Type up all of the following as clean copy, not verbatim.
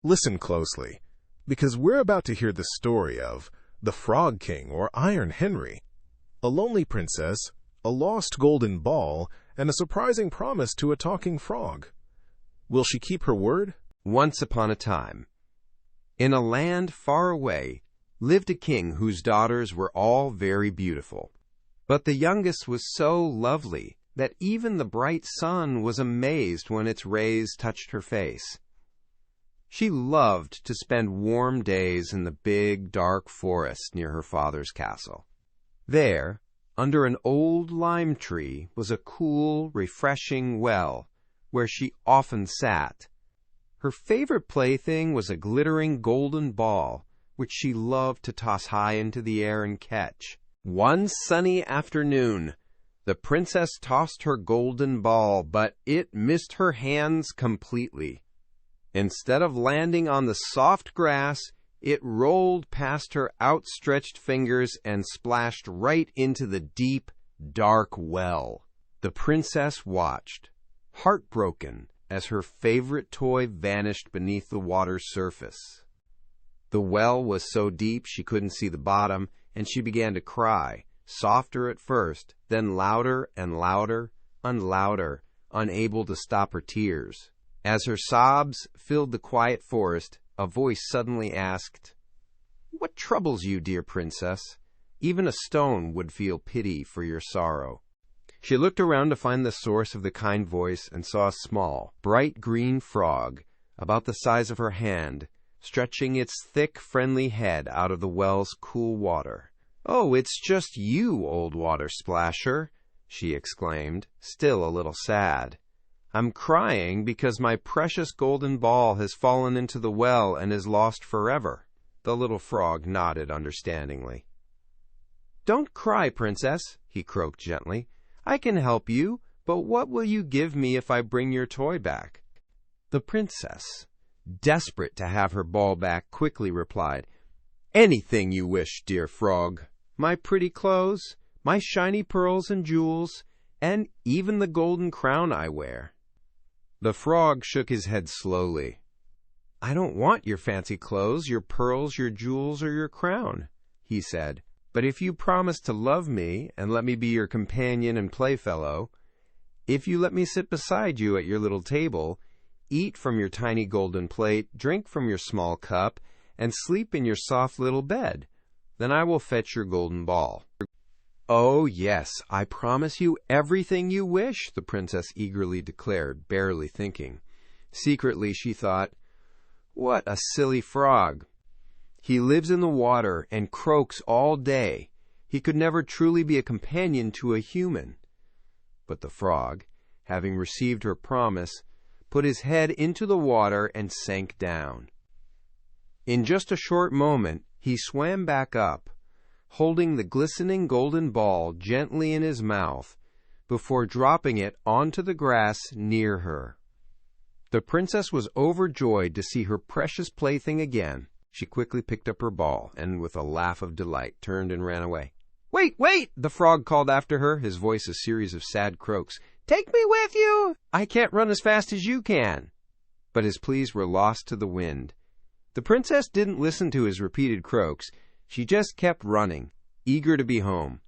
Listen closely, because we're about to hear the story of the Frog King, or Iron Henry, a lonely princess, a lost golden ball, and a surprising promise to a talking frog. Will she keep her word? Once upon a time, in a land far away, lived a king whose daughters were all very beautiful. But the youngest was so lovely that even the bright sun was amazed when its rays touched her face. She loved to spend warm days in the big, dark forest near her father's castle. There, under an old lime tree, was a cool, refreshing well where she often sat. Her favorite plaything was a glittering golden ball, which she loved to toss high into the air and catch. One sunny afternoon, the princess tossed her golden ball, but it missed her hands completely. Instead of landing on the soft grass, it rolled past her outstretched fingers and splashed right into the deep, dark well. The princess watched, heartbroken, as her favorite toy vanished beneath the water's surface. The well was so deep she couldn't see the bottom, and she began to cry, softer at first, then louder and louder and louder, unable to stop her tears. As her sobs filled the quiet forest, a voice suddenly asked, "What troubles you, dear princess? Even a stone would feel pity for your sorrow." She looked around to find the source of the kind voice and saw a small, bright green frog, about the size of her hand, stretching its thick, friendly head out of the well's cool water. "Oh, it's just you, old water splasher," she exclaimed, still a little sad. "I'm crying because my precious golden ball has fallen into the well and is lost forever." The little frog nodded understandingly. "Don't cry, princess," he croaked gently. "I can help you, but what will you give me if I bring your toy back?" The princess, desperate to have her ball back, quickly replied, "Anything you wish, dear frog. My pretty clothes, my shiny pearls and jewels, and even the golden crown I wear." The frog shook his head slowly. "I don't want your fancy clothes, your pearls, your jewels, or your crown," he said. "But if you promise to love me and let me be your companion and playfellow, if you let me sit beside you at your little table, eat from your tiny golden plate, drink from your small cup, and sleep in your soft little bed, then I will fetch your golden ball." "Oh, yes, I promise you everything you wish," the princess eagerly declared, barely thinking. Secretly, she thought, "What a silly frog! He lives in the water and croaks all day. He could never truly be a companion to a human." But the frog, having received her promise, put his head into the water and sank down. In just a short moment, he swam back up, holding the glistening golden ball gently in his mouth before dropping it onto the grass near her. The princess was overjoyed to see her precious plaything again. She quickly picked up her ball and, with a laugh of delight, turned and ran away. "Wait, wait!" the frog called after her, his voice a series of sad croaks. "Take me with you! I can't run as fast as you can." But his pleas were lost to the wind. The princess didn't listen to his repeated croaks. She just kept running, eager to be home.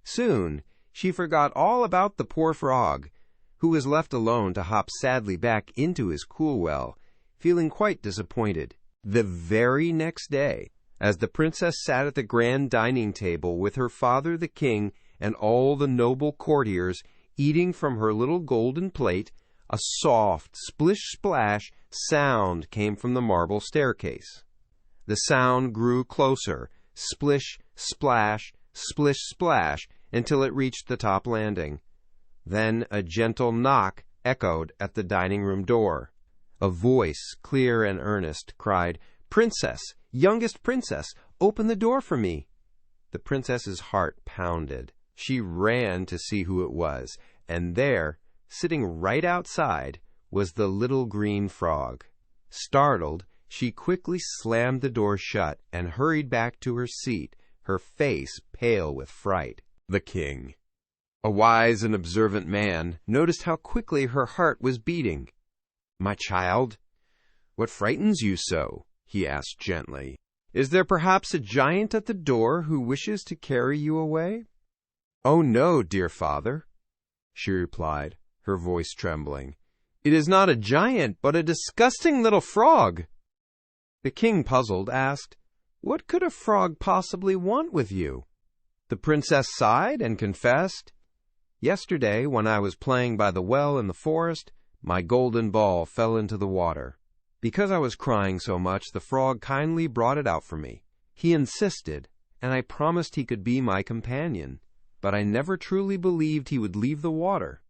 Soon, she forgot all about the poor frog, who was left alone to hop sadly back into his cool well, feeling quite disappointed. The very next day, as the princess sat at the grand dining table with her father the king and all the noble courtiers eating from her little golden plate, a soft splish-splash sound came from the marble staircase. The sound grew closer, splish, splash, splish, splash, until it reached the top landing. Then a gentle knock echoed at the dining room door. A voice, clear and earnest, cried, "Princess, youngest princess, open the door for me." The princess's heart pounded. She ran to see who it was, and there, sitting right outside, was the little green frog. Startled, she quickly slammed the door shut and hurried back to her seat, her face pale with fright. The king, a wise and observant man, noticed how quickly her heart was beating. "My child, "What frightens you so?" he asked gently. "Is there perhaps a giant at the door who wishes to carry you away?" "Oh no, dear father," she replied, her voice trembling. "It is not a giant, but a disgusting little frog." The king, puzzled, asked, "What could a frog possibly want with you?" The princess sighed and confessed, "Yesterday, when I was playing by the well in the forest, my golden ball fell into the water. Because I was crying so much, the frog kindly brought it out for me. He insisted, and I promised he could be my companion, but I never truly believed he would leave the water.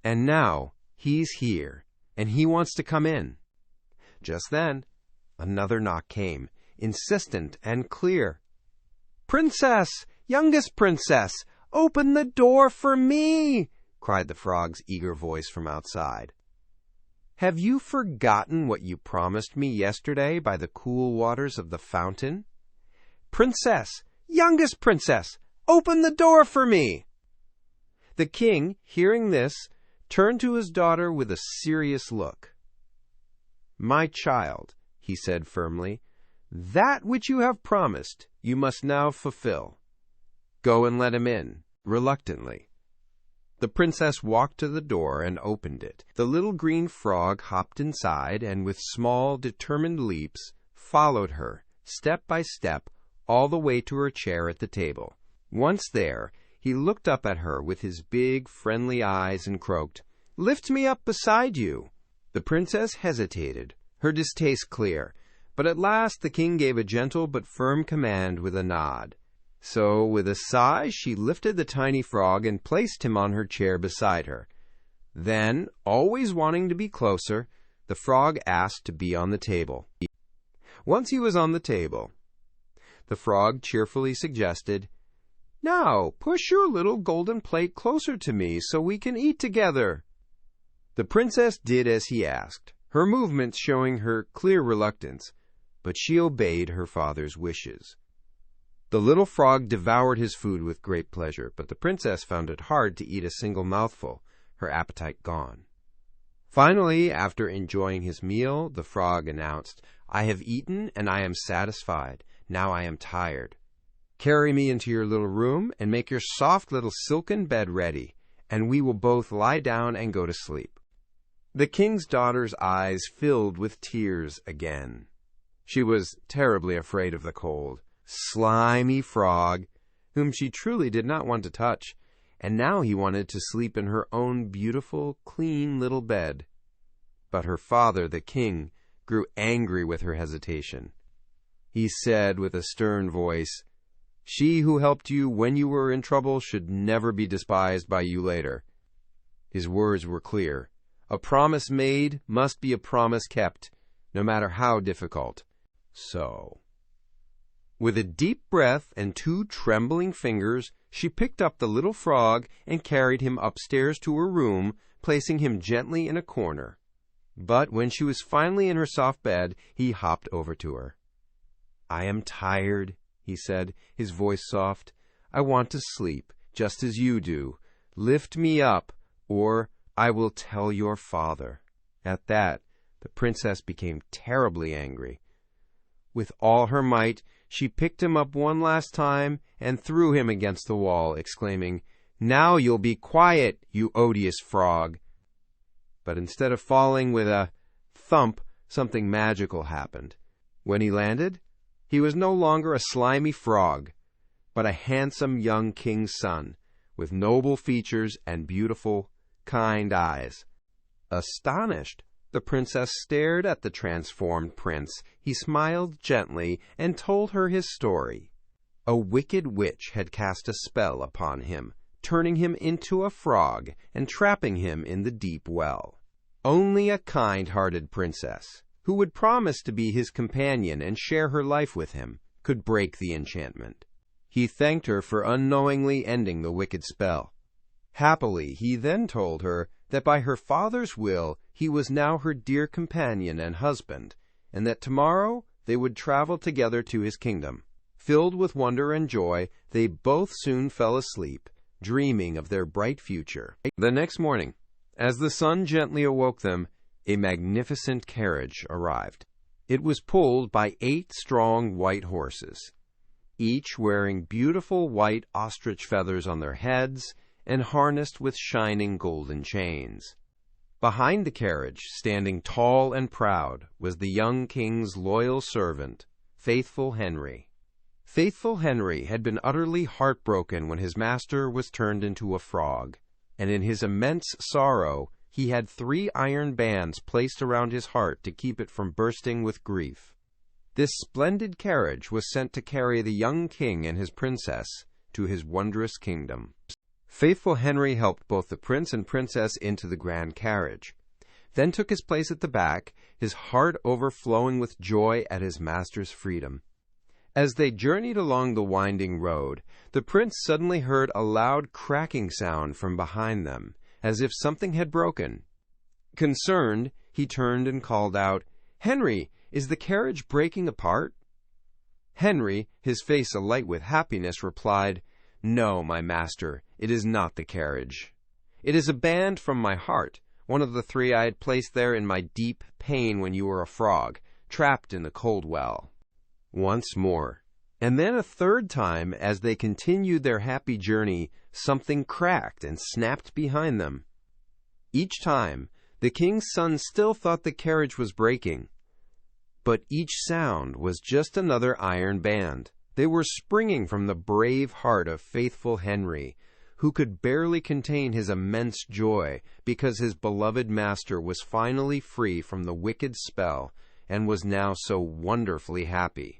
And now he's here, and he wants to come in." Just then, another knock came, insistent and clear. "Princess, youngest princess, open the door for me!" cried the frog's eager voice from outside. "Have you forgotten what you promised me yesterday by the cool waters of the fountain? Princess, youngest princess, open the door for me!" The king, hearing this, turned to his daughter with a serious look. "My child," he said firmly, "that which you have promised you must now fulfill. Go and let him in," reluctantly. The princess walked to the door and opened it. The little green frog hopped inside and with small, determined leaps followed her, step by step, all the way to her chair at the table. Once there, he looked up at her with his big, friendly eyes and croaked, "Lift me up beside you." The princess hesitated, her distaste clear, but at last the king gave a gentle but firm command with a nod. So, with a sigh, she lifted the tiny frog and placed him on her chair beside her. Then, always wanting to be closer, the frog asked to be on the table. Once he was on the table, the frog cheerfully suggested, "Now, push your little golden plate closer to me so we can eat together." The princess did as he asked, her movements showing her clear reluctance, but she obeyed her father's wishes. The little frog devoured his food with great pleasure, but the princess found it hard to eat a single mouthful, her appetite gone. Finally, after enjoying his meal, the frog announced, "I have eaten and I am satisfied. Now I am tired. Carry me into your little room and make your soft little silken bed ready, and we will both lie down and go to sleep." The king's daughter's eyes filled with tears again. She was terribly afraid of the cold, slimy frog, whom she truly did not want to touch, and now he wanted to sleep in her own beautiful, clean little bed. But her father, the king, grew angry with her hesitation. He said with a stern voice, "She who helped you when you were in trouble should never be despised by you later." His words were clear. A promise made must be a promise kept, no matter how difficult. So, with a deep breath and 2 trembling fingers, she picked up the little frog and carried him upstairs to her room, placing him gently in a corner. But when she was finally in her soft bed, he hopped over to her. "I am tired," he said, his voice soft. "I want to sleep, just as you do. Lift me up, or I will tell your father." At that, the princess became terribly angry. With all her might, she picked him up one last time and threw him against the wall, exclaiming, "Now you'll be quiet, you odious frog." But instead of falling with a thump, something magical happened. When he landed, he was no longer a slimy frog, but a handsome young king's son, with noble features and beautiful, kind eyes. Astonished, the princess stared at the transformed prince. He smiled gently and told her his story. A wicked witch had cast a spell upon him, turning him into a frog and trapping him in the deep well. Only a kind-hearted princess, who would promise to be his companion and share her life with him, could break the enchantment. He thanked her for unknowingly ending the wicked spell. Happily, he then told her that by her father's will he was now her dear companion and husband, and that tomorrow they would travel together to his kingdom. Filled with wonder and joy, they both soon fell asleep, dreaming of their bright future. The next morning, as the sun gently awoke them, a magnificent carriage arrived. It was pulled by 8 strong white horses, each wearing beautiful white ostrich feathers on their heads and harnessed with shining golden chains. Behind the carriage, standing tall and proud, was the young king's loyal servant, Faithful Henry. Faithful Henry had been utterly heartbroken when his master was turned into a frog, and in his immense sorrow he had 3 iron bands placed around his heart to keep it from bursting with grief. This splendid carriage was sent to carry the young king and his princess to his wondrous kingdom. Faithful Henry helped both the prince and princess into the grand carriage, then took his place at the back, his heart overflowing with joy at his master's freedom. As they journeyed along the winding road, the prince suddenly heard a loud cracking sound from behind them, as if something had broken. Concerned, he turned and called out, "Henry, is the carriage breaking apart?" Henry, his face alight with happiness, replied, "No, my master, it is not the carriage. It is a band from my heart, one of the 3 I had placed there in my deep pain when you were a frog, trapped in the cold well." Once more, and then a 3rd time, as they continued their happy journey, something cracked and snapped behind them. Each time, the king's son still thought the carriage was breaking. But each sound was just another iron band. They were springing from the brave heart of Faithful Henry, who could barely contain his immense joy because his beloved master was finally free from the wicked spell and was now so wonderfully happy.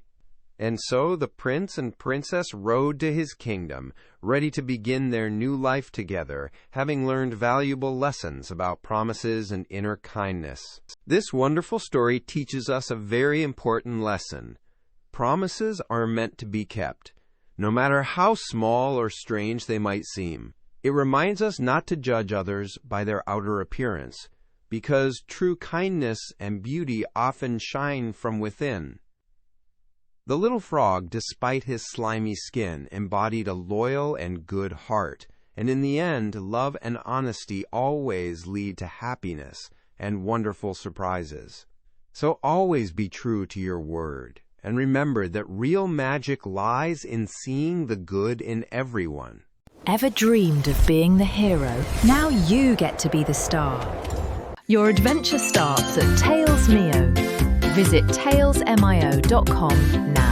And so the prince and princess rode to his kingdom, ready to begin their new life together, having learned valuable lessons about promises and inner kindness. This wonderful story teaches us a very important lesson. Promises are meant to be kept, no matter how small or strange they might seem. It reminds us not to judge others by their outer appearance, because true kindness and beauty often shine from within. The little frog, despite his slimy skin, embodied a loyal and good heart, and in the end, love and honesty always lead to happiness and wonderful surprises. So always be true to your word, and remember that real magic lies in seeing the good in everyone. Ever dreamed of being the hero? Now you get to be the star. Your adventure starts at TalesMio. Visit talesmio.com now.